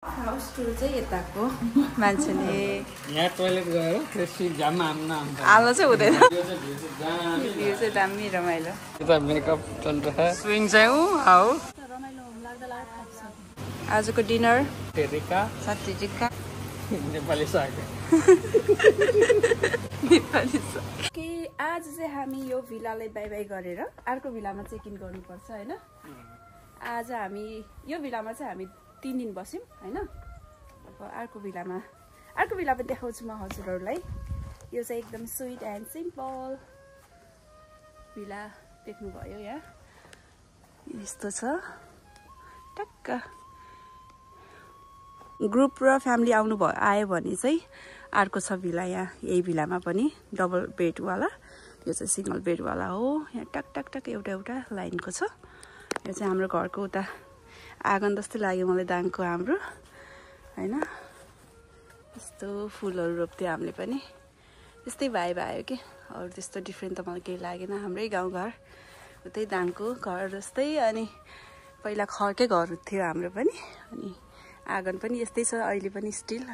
House tour चाहिँ यताको मान्छेले यहाँ टोयलेट गएर त्यसपछि जाममा आलो चाहिँ हुँदैन। यो चाहिँ दामी रमाइलो। यता मेकअप चल रहा है। स्विङ चाहिँ आओ। आजको डिनर टेरिका साथी टिक्का नेपाली साग। नेपाली साग। कि आज चाहिँ हामी यो भिलालाई बाई बाई गरेर अर्को भिलामा चेक इन गर्नुपर्छ हैन। आज हामी यो भिलामा चाहिँ हामी 3 दिन बस्यौं हैन। अब अर्को भिला पनि देखाउँछु म हजुरहरुलाई। यो चाहिँ एकदम स्वीट एन्ड सिम्पल भिला देख्नु भयो यहाँ। यस्तो छ टक्क। ग्रुप र फ्यामिली आयो भने चाहिँ अर्को छ भिला यहाँ। यही भिलामा पनि डबल बेड वाला, यो चाहिँ सिंगल बेड वाला हो। यहाँ टक टक टक एउटा लाइनको छ। यो चाहिँ हाम्रो घरको उता आँगन जस्तै लाग्यो मलाई दाङको हाम्रो हैन। यस्तो फुलहरु रोप्थ्यो हामीले पनि, त्यस्तै भयो के। अरु त्यस्तो डिफरेन्ट त मलाई केही लागेन। हाम्रै गाउँघर उतै दाङको घर जस्तै। अनि पहिला खरकै घर थियो हाम्रो पनि। अनि आँगन पनि यस्तै छ अहिले पनि स्टिल।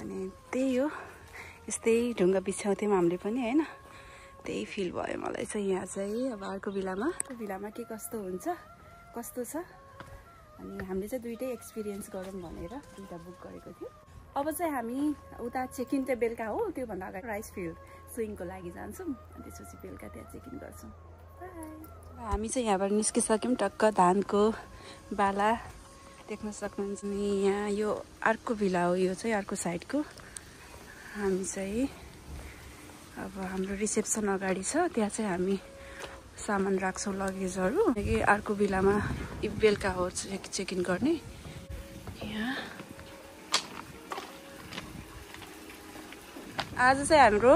अनि त्यही हो, यस्तै ढुङ्गा बिछाउँथ्यौं हामीले पनि हैन। त्यही फिल भयो मलाई चाहिँ यहाँ चाहिँ। अब अर्को भिलामा के कस्तो हुन्छ कस्तो छ। अनि हामीले चाहिँ दुईटै एक्सपिरियन्स गरौँ भनेर दुईटा बुक गरेको थियो। अब चाहिँ हामी उता चेक इन चाहिँ बेलुका हो, त्यो भन्दा अगाडि राइस फिल्ड स्विङको लागि जान्छौँ। अनि त्यसपछि बेलुका त्यहाँ चेक इन गर्छौँ। हामी चाहिँ यहाँबाट निस्किसक्यौँ। टक्क धानको बाला देख्न सक्नुहुन्छ नि यहाँ। यो अर्को भिला हो, यो चाहिँ अर्को साइडको। हामी चाहिँ अब हाम्रो रिसेप्सन अगाडि छ, त्यहाँ चाहिँ हामी सामान राख्छौँ लगेजहरू। अर्को भिलामा बेलुका हो चेक इन गर्ने। यहाँ आज चाहिँ हाम्रो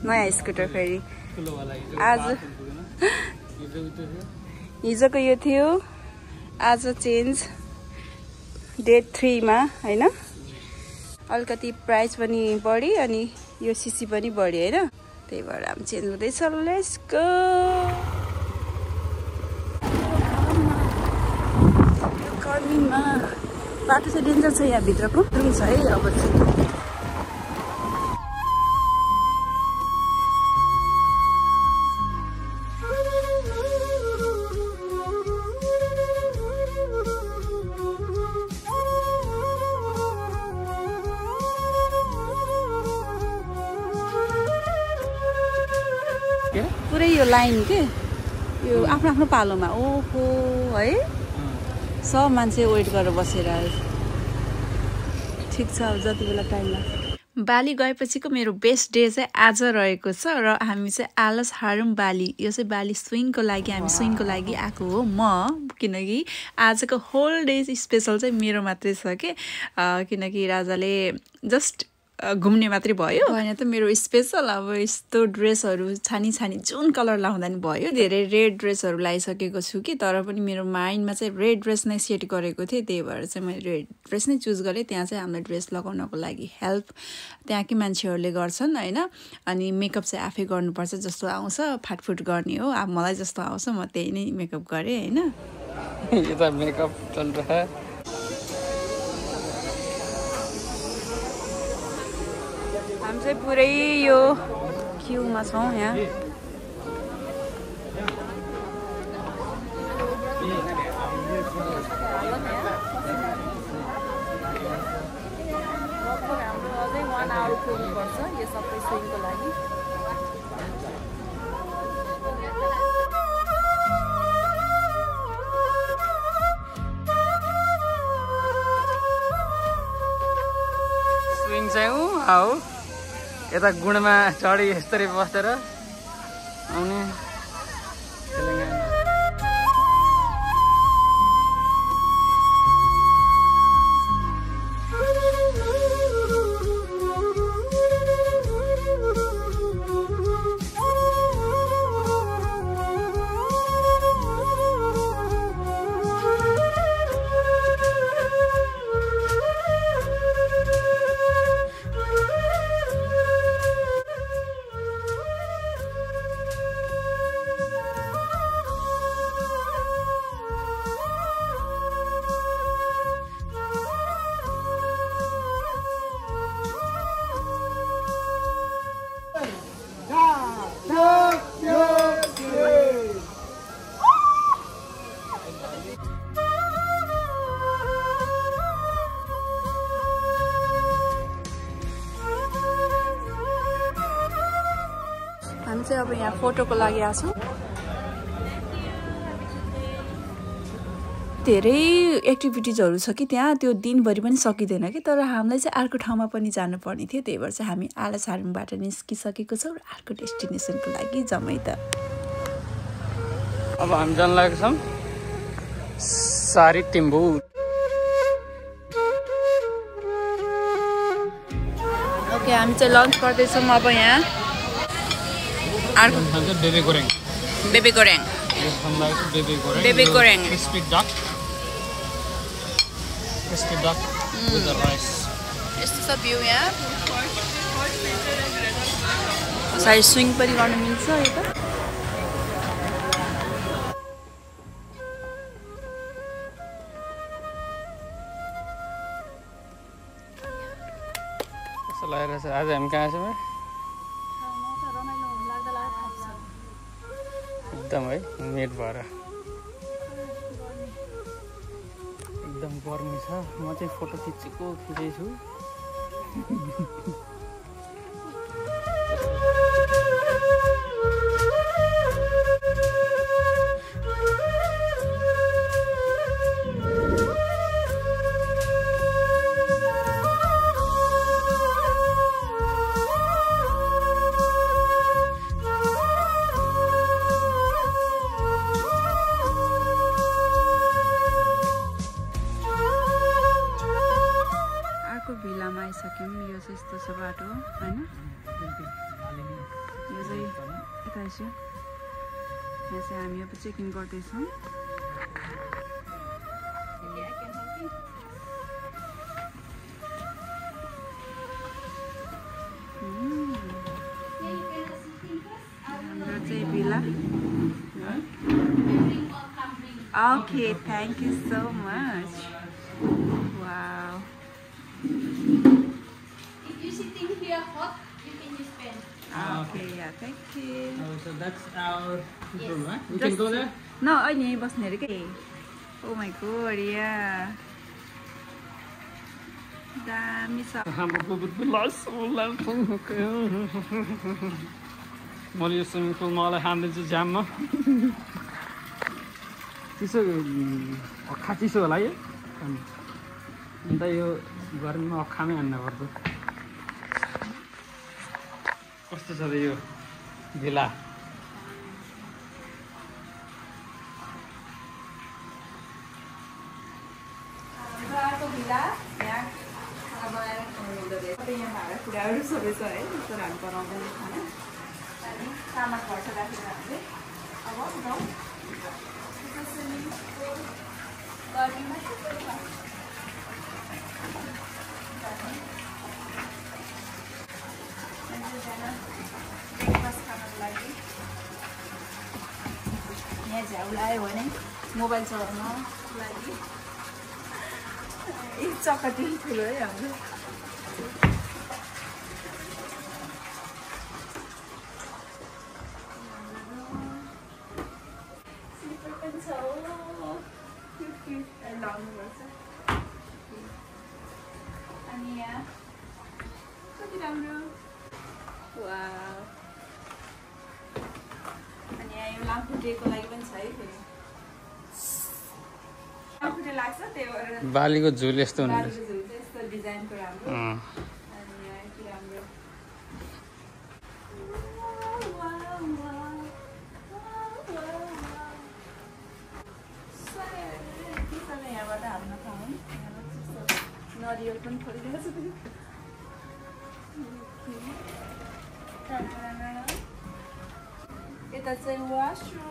नयाँ स्कुटर फेरि आज हिजोको यो थियो, आज चेन्ज डेट 3 मा हैन। अलिकति प्राइस पनि बढी अनि यो सीसी पनि बढी हैन। त्यही भएर हामी चेन्ज हुँदैछ। Let's go. गर्मीमा बाटो चाहिँ डेन्जर छ यहाँ भित्रको। रुम छ है अब चाहिँ। पुरै यो लाइन के यो आफ्नो पालोमा। ओहो है, सब मान्छे वेट गरेर बसेर ठिक छ। अब जति बेला टाइम लाग्छ। बाली गएपछिको मेरो बेस्ट डे चाहिँ आज रहेको छ। र हामी चाहिँ आलस हारौँ बाली। यो चाहिँ बाली स्विङको लागि, हामी स्विङको लागि आएको हो म। किनकि आजको होल डे स्पेसल चाहिँ मेरो मात्रै छ के। किनकि राजाले जस्ट घुम्ने मात्रै भयो होइन त मेरो स्पेसल। अब यस्तो ड्रेसहरू छानी जुन कलर लाउँदा नि भयो। धेरै रेड ड्रेसहरू लगाइसकेको छु कि, तर पनि मेरो माइन्डमा चाहिँ रेड ड्रेस नै सेट गरेको थिएँ। त्यही भएर चाहिँ मैले रेड ड्रेस नै चुज गरेँ। त्यहाँ चाहिँ हामीलाई ड्रेस लगाउनको लागि हेल्प त्यहाँकै मान्छेहरूले गर्छन् होइन। अनि मेकअप चाहिँ आफै गर्नुपर्छ, जस्तो आउँछ फाटफुट गर्ने हो। अब मलाई जस्तो आउँछ म त्यही नै मेकअप गरेँ होइन। यो त मेकअप चल रहा है। हामी चाहिँ पुरै यो क्युमा छौँ यहाँ। हाम्रो अझै 1 आवर पुग्नुपर्छ यो सबै स्विङको लागि। स्विङ चाहिँ आओ। यता गुणमा चढी यस्तरी बसेर आउने। चाहिँ अब यहाँ फोटोको लागि आएको छौँ। धेरै एक्टिभिटिजहरू छ कि त्यहाँ, त्यो दिनभरि पनि सकिँदैन कि, तर हामीलाई चाहिँ अर्को ठाउँमा पनि जानुपर्ने थियो, त्यही भएर चाहिँ हामी आलासारमबाट निस्किसकेको छौँ र अर्को डेस्टिनेसनको लागि जम्मै त। अब हामी जान लागेको छौँ सारीटिम्बु। ओके, हामी चाहिँ लन्च गर्दैछौँ अब यहाँ। अर्को बेबी गोरेङ। बेबी गोरेङ। बेबी गोरेङ। Crispy duck with the rice. यस्तो छ भ्यू यहाँ। साइड स्विङ पनि गर्न मिल्छ यता। कस्तो लागिरहेछ आज हामी कहाँ छौँ एकदम है मेट भएर एकदम गर्मी छ। म चाहिँ फोटो खिचेछु। भिलामा आइसक्यौँ। यो चाहिँ यस्तो छ बाटो होइन, यो चाहिँ यता छ। यहाँ चाहिँ हामी अब चेक इन गर्दैछौँ। हाम्रो चाहिँ भिला। Okay, thank you so much. Wow. If you sitting here hot, you can use pen. Okay, yeah, thank you. Oh, so that's our room, right? We can go there? No, अहिले यहीँ बस्ने अरे के? Oh my god, yeah. दामी छ। मैले यो swimming pool मलाई हानिदिन्छु जाममा। चिसो अखा चिसो होला है। अन्त यो गर्मीमा अखामै हान्नु पर्छ। कस्तो छ त यो भिला? अर्को भिला यहाँ खाना बनाएर खानु हुँदो रहेछ। यहाँ भाँडाकुँडाहरू सबै छ है, तर हामी बनाउँदैन खाना। अनि सामान घट्छ राखेर हामीले अब जाउँ। गर्मीमा ब्रेकफास्ट खानको लागि यहाँ झ्याउ लायो भने मोबाइल चलाउनको लागि एक चकटी ठुलो है हाम्रो। अनि यहाँ कति राम्रो। वाउ। अनि यहाँ यो लामखुट्टेको लागि पनि छ है फेरि। लामखुट्टे लाग्छ त्यही भएर बालीको झुल यस्तो हुन्छ। बालीको झुल चाहिँ यस्तो डिजाइनको राम्रो। अनि यहाँ यति राम्रो। यहाँबाट हाल्न पाऊँ। नरिवल पनि खोलिदिएको छ। यता चाहिँ वासरुम।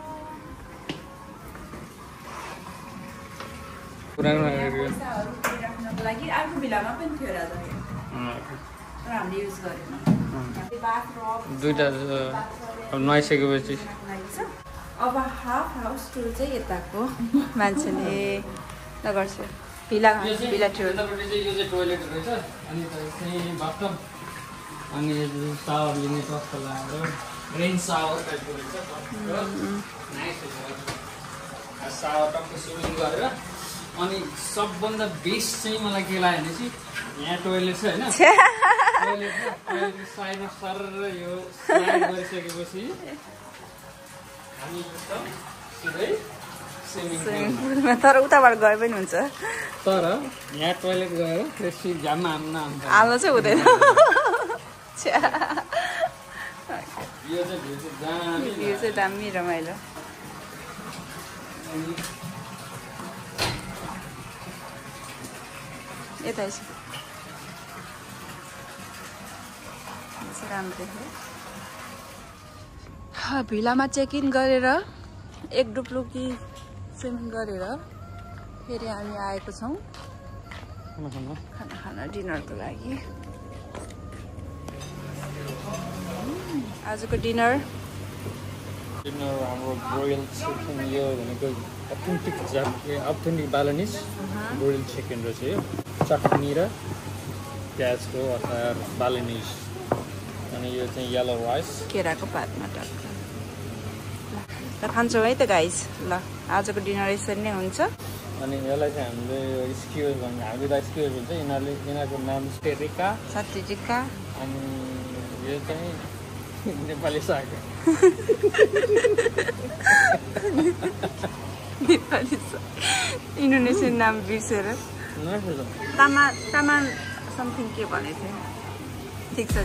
पुरानो पैसाहरू राख्नको लागि अर्को भिलामा पनि थियो राजा, तर हामीले युज गरेन। दुईटा अब नुहाइसकेपछि अब हाफ हाउस टुर चाहिँ यताको मान्छेले गर्छ। भिला टुर। यो चाहिँ टोइलेट रहेछ। अनि चाहिँ बाथटब अनि सावर लिने टक्क लगाएर रेन सावर टाइपको रहेछ। सावर टक्क स्विमिङ गरेर। अनि सबभन्दा बेस्ट चाहिँ मलाई के लाग्यो भनेपछि यहाँ टोइलेट छ होइन। साइडमा सर यो स्लाइड गरिसकेपछि हामी सिधै स्विमिङ पुलमा तर उताबाट गए पनि हुन्छ तर यहाँ टोइलेट गयो त्यसपछि झ्याममा हाल्नु चाहिँ हुँदैन यो चाहिँ दामी रमाइलो यता राम्रो भिलामा चेक इन गरेर एक डुप्लुकी स्विमिङ गरेर फेरि हामी आएको छौँ खाना खाना डिनरको लागि आजको डिनर हाम्रो रोयल चिकन यो भनेको अथेन्टिक बालानिस रोयल चिकन रहेछ यो चटनी र प्याजको अचार बालानिस अनि यो चाहिँ येलो राइस केराको पातमा टक्क ल खान्छौँ है त गाइस ल आजको डिनर यसरी नै हुन्छ अनि यसलाई चाहिँ हामीले यो स्क्युज भन्ने हामीले त स्क्युज भन्छ यिनीहरूको नाम टेरिका सत्तिटिक्का अनि यो चाहिँ नेपाली साग नेपाली इन्डोनेसियन नाम बिर्सेर तामा समथिङ के भनेको थियो ठिक छ